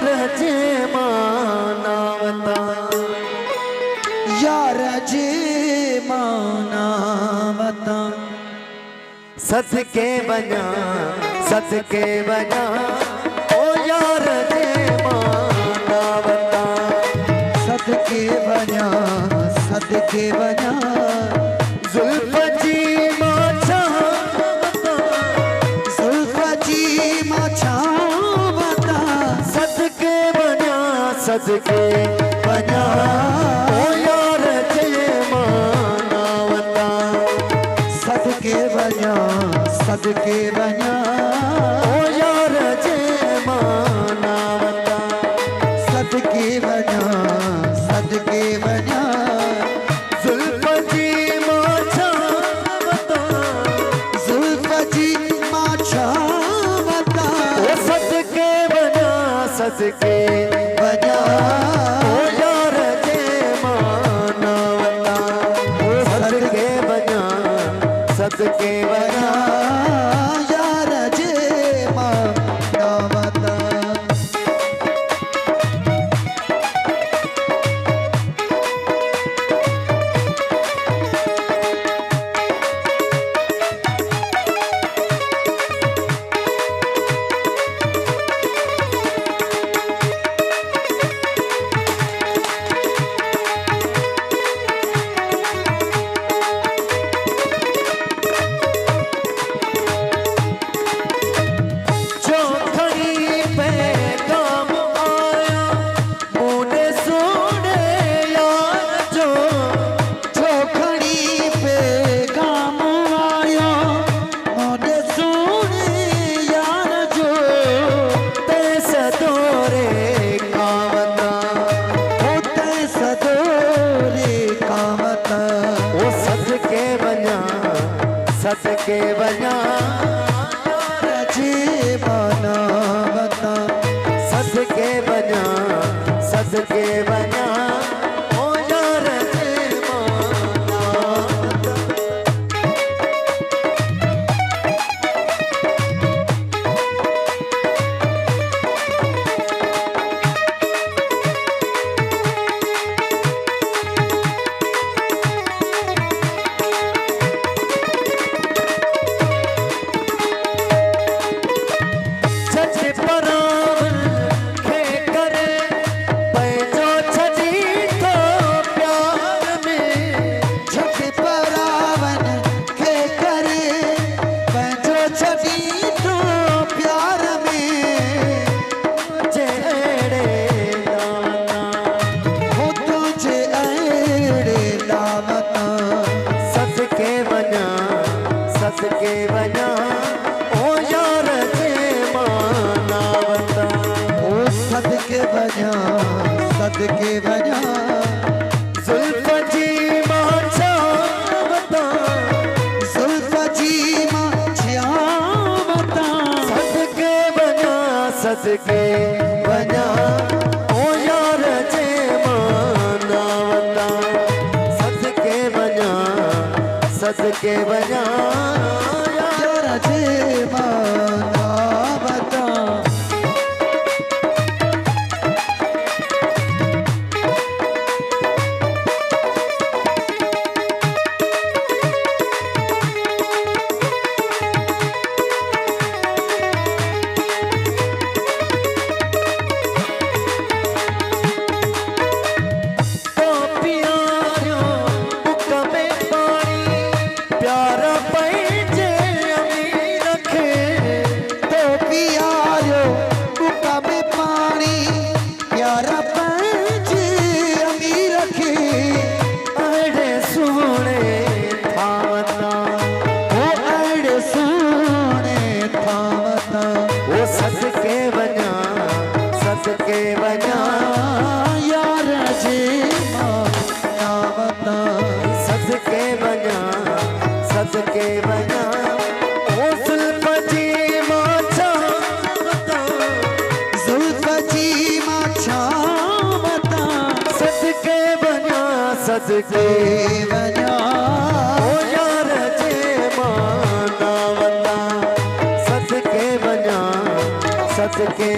यार जे मानावता यार जे मानावता सदके बना सदके बना ओ यार जे मानावता सदके बना सदके बना जुल्फ जी माछावता जुल्फ जी माछावता सदके बना सदके बना ओ यार जे मानावता सदके बना सदके बना ओ यार जे मानावता सदके बना सदके बना जुल्फ जी माछावता जुल्फ जी माछावता ओ सदके बना सदके बना ओ यार जे मानावता ओ सदके बना सदके बना यार जे मानावता सदके बना जे मानावता सदके बना सदके बना ओ यार जे मानावता सदके बना ओ यार जे मानावता ओ सदके बना सदके बना जुल्फ जी माछावता जुल्फ जी माछावता सदके बना सदके बना ओ यार जे मानावता सदके बना सदके बना यार जे मानावता सदके बना यार जे मानावता सदके बना सदके बना ओ जुल्फ जी माछावता जुल्फ जी माछावता सदके बना सदके बना ओ यार जे मानावता सदके बना सदके